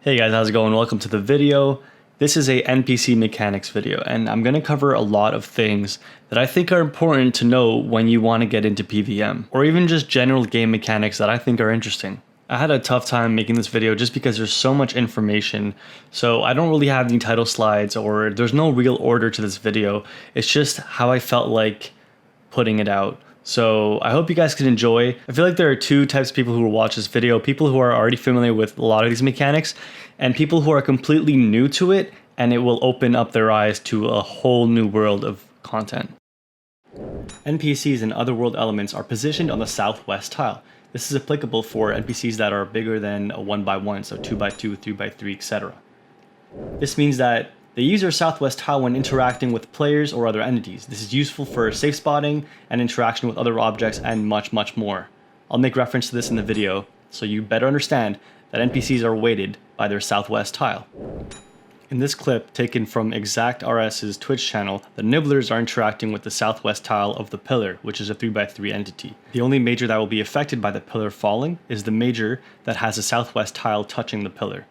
Hey guys, how's it going? Welcome to the video. This is a NPC mechanics video, and I'm going to cover a lot of things that I think are important to know when you want to get into PVM, or even just general game mechanics that I think are interesting. I had a tough time making this video just because there's so much information, so I don't really have any title slides or there's no real order to this video. It's just how I felt like putting it out. So I hope you guys can enjoy. I feel like there are two types of people who will watch this video: people who are already familiar with a lot of these mechanics, and people who are completely new to it, and it will open up their eyes to a whole new world of content. NPCs and other world elements are positioned on the southwest tile. This is applicable for NPCs that are bigger than a 1x1, so 2x2, 3x3, etc. This means that they use their southwest tile when interacting with players or other entities. This is useful for safe spotting and interaction with other objects and much more. I'll make reference to this in the video, so you better understand that NPCs are weighted by their southwest tile. In this clip, taken from XZACT Twitch channel, the Nibblers are interacting with the southwest tile of the pillar, which is a 3x3 entity. The only major that will be affected by the pillar falling is the major that has a southwest tile touching the pillar.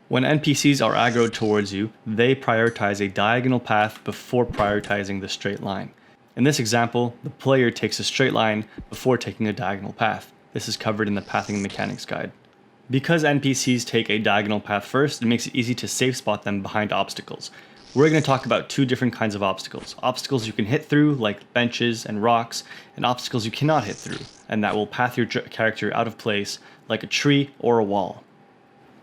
When NPCs are aggroed towards you, they prioritize a diagonal path before prioritizing the straight line. In this example, the player takes a straight line before taking a diagonal path. This is covered in the Pathing Mechanics guide. Because NPCs take a diagonal path first, it makes it easy to safe spot them behind obstacles. We're going to talk about two different kinds of obstacles. Obstacles you can hit through, like benches and rocks, and obstacles you cannot hit through, and that will path your character out of place, like a tree or a wall.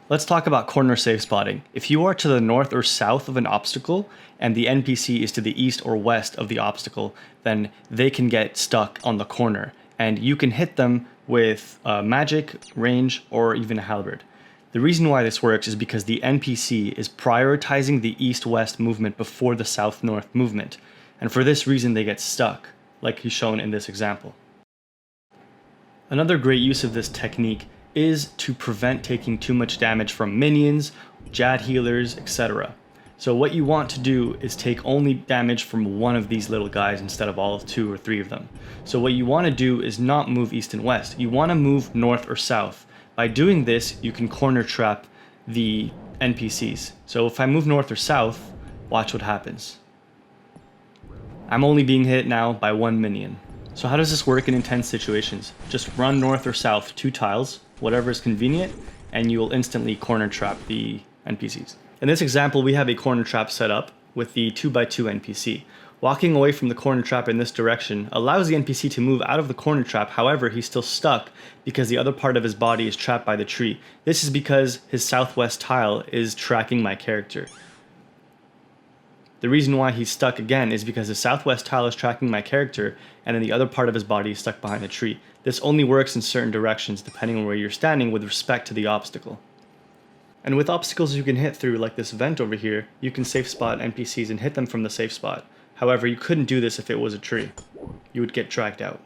Let's talk about corner safe spotting. If you are to the north or south of an obstacle, and the NPC is to the east or west of the obstacle, then they can get stuck on the corner, and you can hit them with magic, range, or even a halberd. The reason why this works is because the NPC is prioritizing the east-west movement before the south-north movement, and for this reason they get stuck, like he's shown in this example. Another great use of this technique is to prevent taking too much damage from minions, Jad healers, etc. So what you want to do is take only damage from one of these little guys instead of all two or three of them. So what you want to do is not move east and west. You want to move north or south. By doing this, you can corner trap the NPCs. So if I move north or south, watch what happens. I'm only being hit now by one minion. So how does this work in intense situations? Just run north or south 2 tiles, whatever is convenient, and you will instantly corner trap the NPCs. In this example, we have a corner trap set up with the 2x2 NPC. Walking away from the corner trap in this direction allows the NPC to move out of the corner trap, however, he's still stuck because the other part of his body is trapped by the tree. This is because his southwest tile is tracking my character. The reason why he's stuck again is because the southwest tile is tracking my character, and then the other part of his body is stuck behind the tree. This only works in certain directions depending on where you're standing with respect to the obstacle. And with obstacles you can hit through, like this vent over here, you can safe spot NPCs and hit them from the safe spot. However, you couldn't do this if it was a tree. You would get dragged out.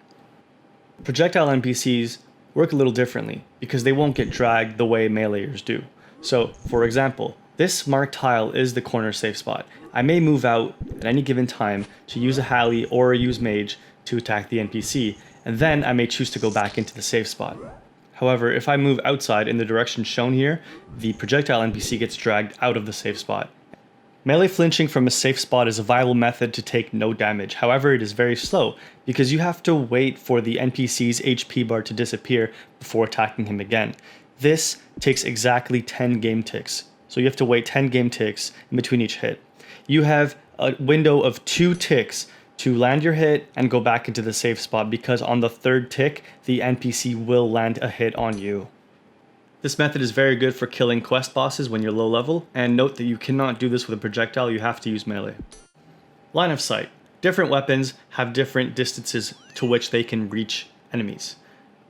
Projectile NPCs work a little differently because they won't get dragged the way meleeers do. So, for example, this marked tile is the corner safe spot. I may move out at any given time to use a Halley or use Mage to attack the NPC, and then I may choose to go back into the safe spot. However, if I move outside in the direction shown here, the projectile NPC gets dragged out of the safe spot. Melee flinching from a safe spot is a viable method to take no damage. However, it is very slow because you have to wait for the NPC's HP bar to disappear before attacking him again. This takes exactly 10 game ticks. So you have to wait 10 game ticks in between each hit. You have a window of 2 ticks to land your hit and go back into the safe spot, because on the 3rd tick, the NPC will land a hit on you. This method is very good for killing quest bosses when you're low level, and note that you cannot do this with a projectile, you have to use melee. Line of sight. Different weapons have different distances to which they can reach enemies.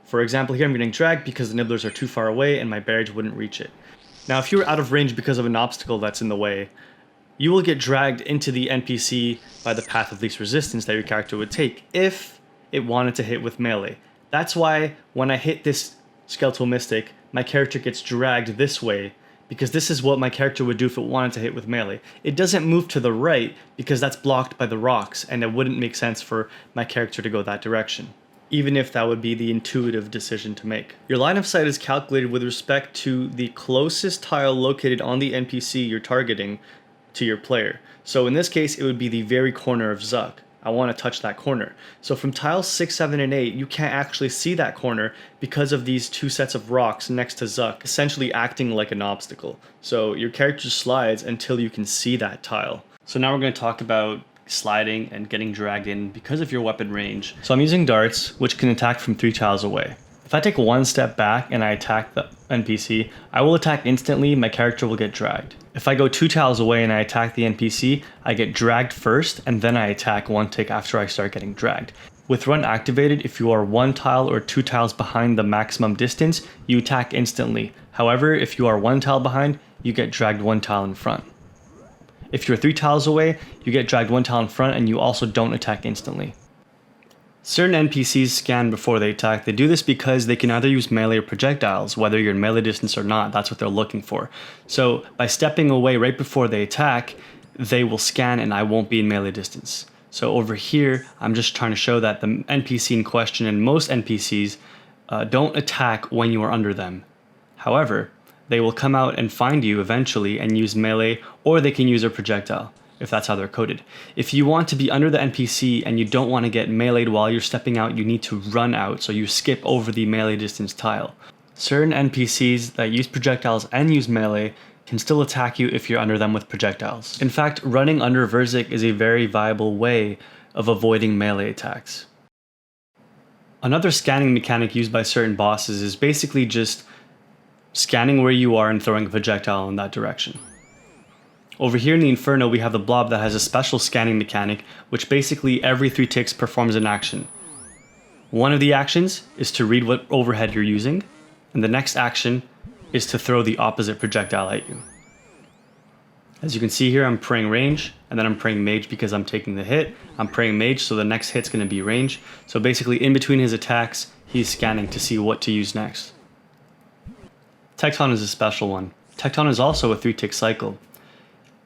For example, here I'm getting dragged because the Nibblers are too far away and my Barrage wouldn't reach it. Now if you're out of range because of an obstacle that's in the way, you will get dragged into the NPC by the path of least resistance that your character would take if it wanted to hit with melee. That's why when I hit this Skeletal Mystic, my character gets dragged this way, because this is what my character would do if it wanted to hit with melee. It doesn't move to the right because that's blocked by the rocks, and it wouldn't make sense for my character to go that direction. even if that would be the intuitive decision to make. Your line of sight is calculated with respect to the closest tile located on the NPC you're targeting to your player. So in this case, it would be the very corner of XZACT. I want to touch that corner. So from tiles 6, 7, and 8, you can't actually see that corner because of these two sets of rocks next to XZACT, essentially acting like an obstacle. So your character slides until you can see that tile. So now we're going to talk about sliding and getting dragged in because of your weapon range. So I'm using darts, which can attack from 3 tiles away. If I take one step back and I attack the NPC, I will attack instantly, my character will get dragged. If I go 2 tiles away and I attack the NPC, I get dragged first and then I attack 1 tick after I start getting dragged. With run activated, if you are 1 tile or 2 tiles behind the maximum distance, you attack instantly. However, if you are 1 tile behind, you get dragged 1 tile in front. If you're 3 tiles away, you get dragged 1 tile in front and you also don't attack instantly. Certain NPCs scan before they attack. They do this because they can either use melee or projectiles, whether you're in melee distance or not, that's what they're looking for. So by stepping away right before they attack, they will scan and I won't be in melee distance. So over here, I'm just trying to show that the NPC in question and most NPCs don't attack when you are under them. However, they will come out and find you eventually and use melee, or they can use a projectile, if that's how they're coded. If you want to be under the NPC and you don't want to get meleeed while you're stepping out, you need to run out, so you skip over the melee distance tile. Certain NPCs that use projectiles and use melee can still attack you if you're under them with projectiles. In fact, running under Verzik is a very viable way of avoiding melee attacks. Another scanning mechanic used by certain bosses is basically just scanning where you are and throwing a projectile in that direction. Over here in the Inferno, we have the blob that has a special scanning mechanic, which basically every 3 ticks performs an action. One of the actions is to read what overhead you're using, and the next action is to throw the opposite projectile at you. As you can see here, I'm praying range, and then I'm praying mage because I'm taking the hit. I'm praying mage, so the next hit's going to be range. So basically, in between his attacks, he's scanning to see what to use next. Tecton is a special one. Tecton is also a 3-tick cycle.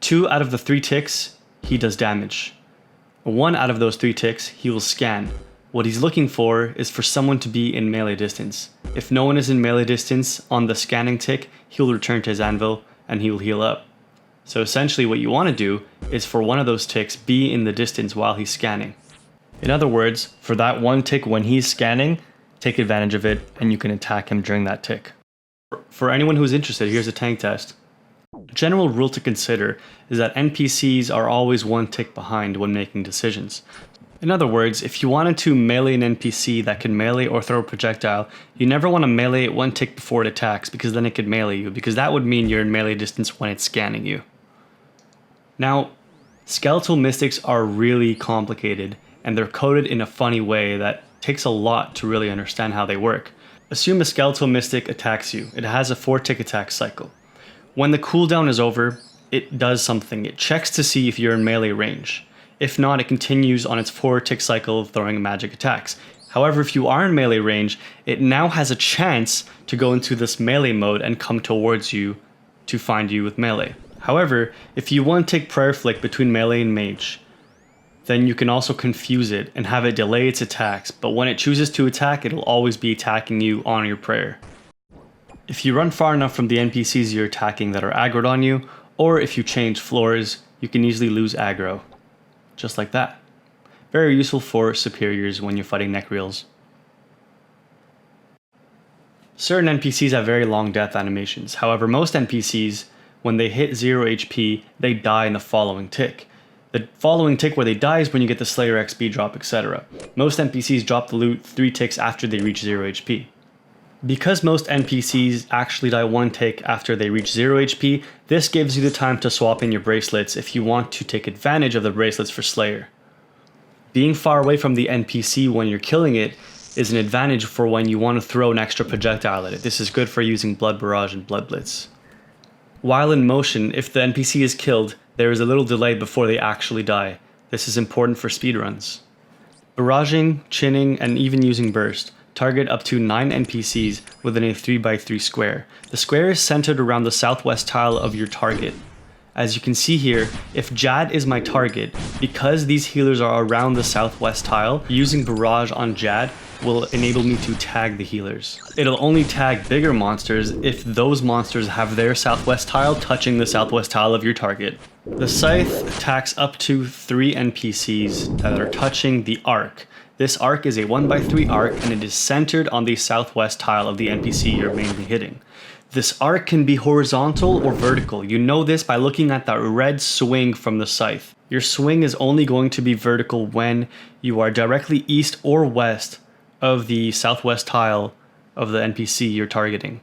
2 out of the 3 ticks, he does damage. 1 out of those 3 ticks, he will scan. What he's looking for is for someone to be in melee distance. If no one is in melee distance on the scanning tick, he'll return to his anvil and he will heal up. So essentially what you want to do is for one of those ticks be in the distance while he's scanning. In other words, for that 1 tick when he's scanning, take advantage of it and you can attack him during that tick. For anyone who's interested, here's a tank test. A general rule to consider is that NPCs are always 1 tick behind when making decisions. In other words, if you wanted to melee an NPC that can melee or throw a projectile, you never want to melee it 1 tick before it attacks because then it could melee you, because that would mean you're in melee distance when it's scanning you. Now, skeletal mystics are really complicated and they're coded in a funny way that takes a lot to really understand how they work. Assume a skeletal mystic attacks you. It has a 4-tick attack cycle. When the cooldown is over, it does something. It checks to see if you're in melee range. If not, it continues on its 4-tick cycle of throwing magic attacks. However, if you are in melee range, it now has a chance to go into this melee mode and come towards you to find you with melee. However, if you 1-tick prayer flick between melee and mage, then you can also confuse it and have it delay its attacks, but when it chooses to attack, it'll always be attacking you on your prayer. If you run far enough from the NPCs you're attacking that are aggroed on you, or if you change floors, you can easily lose aggro. Just like that. Very useful for superiors when you're fighting neckreals. Certain NPCs have very long death animations. However, most NPCs, when they hit 0 HP, they die in the following tick. The following tick where they die is when you get the Slayer XP drop, etc. Most NPCs drop the loot 3 ticks after they reach 0 HP. Because most NPCs actually die 1 tick after they reach 0 HP, this gives you the time to swap in your bracelets if you want to take advantage of the bracelets for Slayer. Being far away from the NPC when you're killing it is an advantage for when you want to throw an extra projectile at it. This is good for using Blood Barrage and Blood Blitz. While in motion, if the NPC is killed, there is a little delay before they actually die. This is important for speedruns. Barraging, chinning, and even using burst target up to 9 NPCs within a 3x3 square. The square is centered around the southwest tile of your target. As you can see here, if Jad is my target, because these healers are around the southwest tile, using Barrage on Jad will enable me to tag the healers. It'll only tag bigger monsters if those monsters have their southwest tile touching the southwest tile of your target. The Scythe attacks up to 3 NPCs that are touching the arc. This arc is a 1x3 arc and it is centered on the southwest tile of the NPC you're mainly hitting. This arc can be horizontal or vertical. You know this by looking at that red swing from the Scythe. Your swing is only going to be vertical when you are directly east or west of the southwest tile of the NPC you're targeting.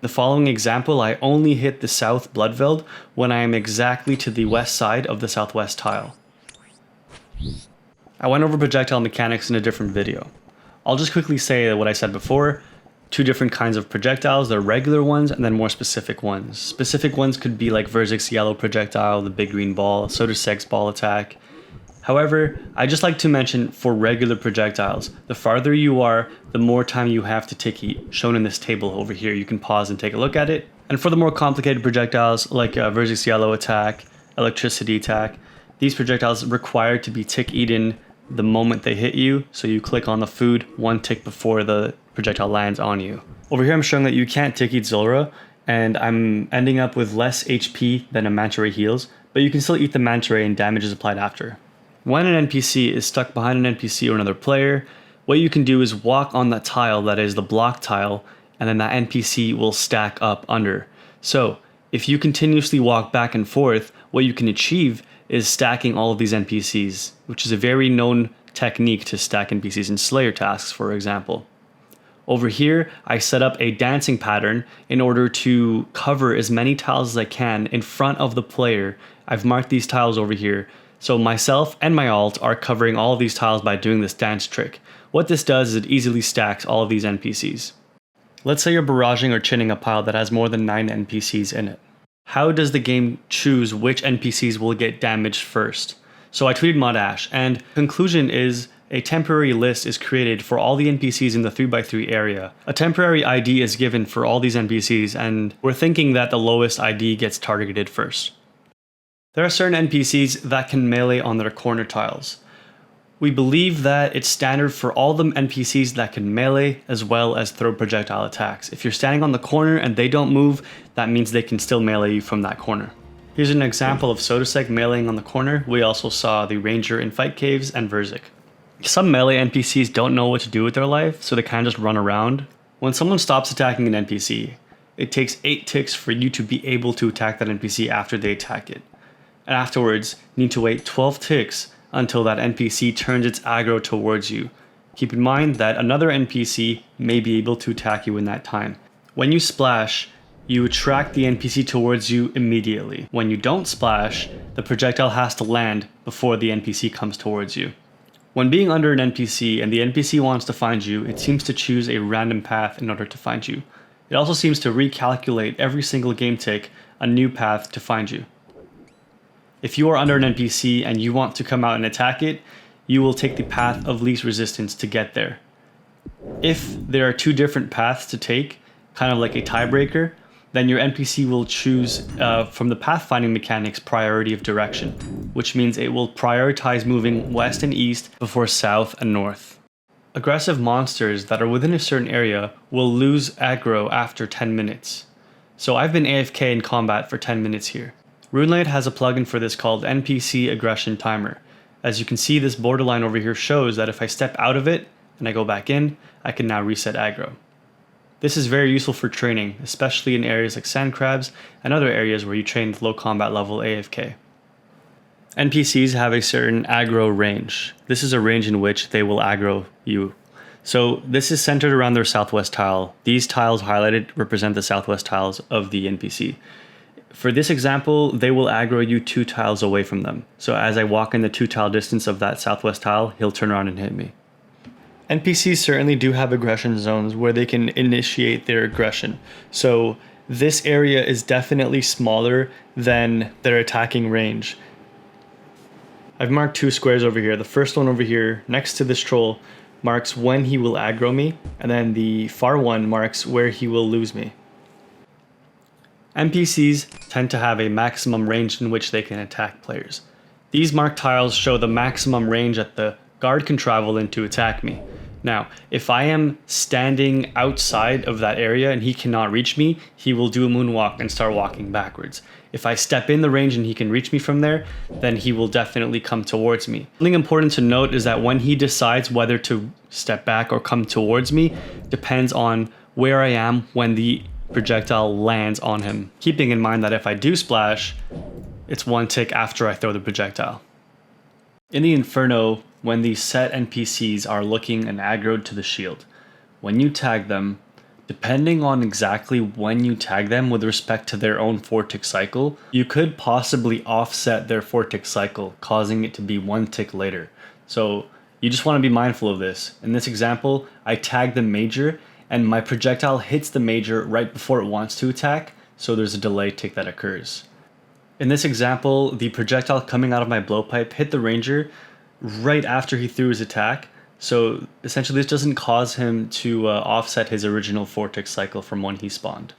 The following example, I only hit the south Bloodveld when I am exactly to the west side of the southwest tile. I went over projectile mechanics in a different video. I'll just quickly say what I said before. 2 different kinds of projectiles, the regular ones and then more specific ones. Specific ones could be like Verzik's yellow projectile, the big green ball, so does Seg's ball attack. However, I just like to mention for regular projectiles, the farther you are, the more time you have to tick eat, shown in this table over here. You can pause and take a look at it. And for the more complicated projectiles like Verzik's yellow attack, electricity attack, these projectiles require to be tick eaten the moment they hit you, so you click on the food 1 tick before the projectile lands on you. Over here I'm showing that you can't tick eat Zulrah, and I'm ending up with less HP than a manta ray heals, but you can still eat the manta ray and damage is applied after. When an NPC is stuck behind an NPC or another player, what you can do is walk on that tile that is the block tile, and then that NPC will stack up under. So if you continuously walk back and forth, what you can achieve is stacking all of these NPCs, which is a very known technique to stack NPCs in Slayer tasks, for example. Over here, I set up a dancing pattern in order to cover as many tiles as I can in front of the player. I've marked these tiles over here. So myself and my alt are covering all of these tiles by doing this dance trick. What this does is it easily stacks all of these NPCs. Let's say you're barraging or chinning a pile that has more than 9 NPCs in it. How does the game choose which NPCs will get damaged first? So I tweeted Modash, and conclusion is a temporary list is created for all the NPCs in the 3x3 area. A temporary ID is given for all these NPCs, and we're thinking that the lowest ID gets targeted first. There are certain NPCs that can melee on their corner tiles. We believe that it's standard for all the NPCs that can melee as well as throw projectile attacks. If you're standing on the corner and they don't move, that means they can still melee you from that corner. Here's an example of Sodasek meleeing on the corner. We also saw the Ranger in Fight Caves and Verzik. Some melee NPCs don't know what to do with their life, so they kind of just run around. When someone stops attacking an NPC, it takes 8 ticks for you to be able to attack that NPC after they attack it. And afterwards, you need to wait 12 ticks until that NPC turns its aggro towards you. Keep in mind that another NPC may be able to attack you in that time. When you splash, you attract the NPC towards you immediately. When you don't splash, the projectile has to land before the NPC comes towards you. When being under an NPC and the NPC wants to find you, it seems to choose a random path in order to find you. It also seems to recalculate every single game tick a new path to find you. If you are under an NPC and you want to come out and attack it, you will take the path of least resistance to get there. If there are 2 different paths to take, kind of like a tiebreaker, then your NPC will choose from the pathfinding mechanics priority of direction, which means it will prioritize moving west and east before south and north. Aggressive monsters that are within a certain area will lose aggro after 10 minutes. So I've been AFK in combat for 10 minutes here. RuneLite has a plugin for this called NPC Aggression Timer. As you can see, this borderline over here shows that if I step out of it and I go back in, I can now reset aggro. This is very useful for training, especially in areas like sand crabs and other areas where you train with low combat level AFK. NPCs have a certain aggro range. This is a range in which they will aggro you. So this is centered around their southwest tile. These tiles highlighted represent the southwest tiles of the NPC. For this example, they will aggro you 2 tiles away from them. So as I walk in the 2 tile distance of that southwest tile, he'll turn around and hit me. NPCs certainly do have aggression zones where they can initiate their aggression. So this area is definitely smaller than their attacking range. I've marked 2 squares over here. The first one over here next to this troll marks when he will aggro me, and then the far one marks where he will lose me. NPCs tend to have a maximum range in which they can attack players. These marked tiles show the maximum range that the guard can travel in to attack me. Now, if I am standing outside of that area and he cannot reach me, he will do a moonwalk and start walking backwards. If I step in the range and he can reach me from there, then he will definitely come towards me. Something important to note is that when he decides whether to step back or come towards me depends on where I am when the projectile lands on him. Keeping in mind that if I do splash, it's 1 tick after I throw the projectile. In the Inferno, when the set NPCs are looking and aggroed to the shield, when you tag them, depending on exactly when you tag them with respect to their own 4-tick cycle, you could possibly offset their 4-tick cycle, causing it to be 1 tick later. So you just want to be mindful of this. In this example, I tag the major and my projectile hits the major right before it wants to attack, so there's a delay tick that occurs. In this example, the projectile coming out of my blowpipe hit the ranger right after he threw his attack, so essentially this doesn't cause him to offset his original 4-tick cycle from when he spawned.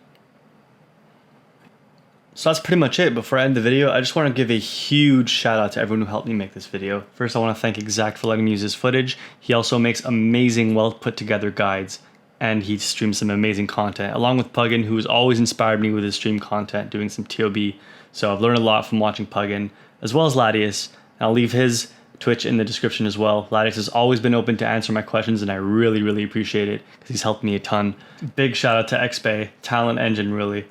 So that's pretty much it. Before I end the video, I just want to give a huge shout out to everyone who helped me make this video. First, I want to thank XZACT for letting me use his footage. He also makes amazing, well put together guides, and he streams some amazing content, along with Puggin, who's always inspired me with his stream content, doing some TOB. So I've learned a lot from watching Puggin, as well as Latius. I'll leave his Twitch in the description as well. Latius has always been open to answer my questions, and I really, really appreciate it because he's helped me a ton. Big shout out to XBay, talent engine really,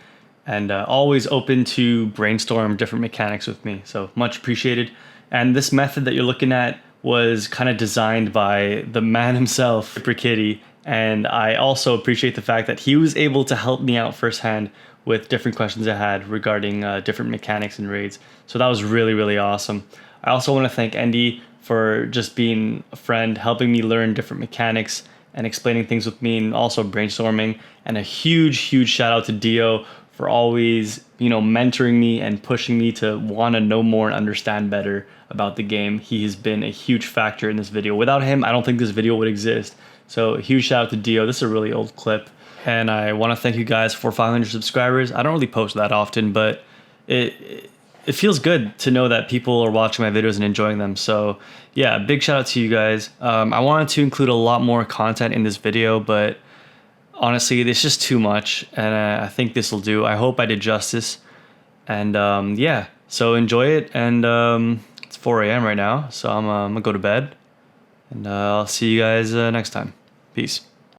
and always open to brainstorm different mechanics with me. So much appreciated. And this method that you're looking at was kind of designed by the man himself, Super Kitty, and I also appreciate the fact that he was able to help me out firsthand with different questions I had regarding different mechanics and raids. So that was really, really awesome. I also want to thank Andy for just being a friend, helping me learn different mechanics and explaining things with me, and also brainstorming. And a huge, huge shout out to Dio for always, mentoring me and pushing me to want to know more and understand better about the game. He has been a huge factor in this video. Without him, I don't think this video would exist. So a huge shout out to Dio. This is a really old clip. And I want to thank you guys for 500 subscribers. I don't really post that often, but it feels good to know that people are watching my videos and enjoying them. So yeah, big shout out to you guys. I wanted to include a lot more content in this video, but honestly, it's just too much, and I think this will do. I hope I did justice. And yeah, so enjoy it. And it's 4 a.m. right now, so I'm gonna go to bed. And I'll see you guys next time. Peace.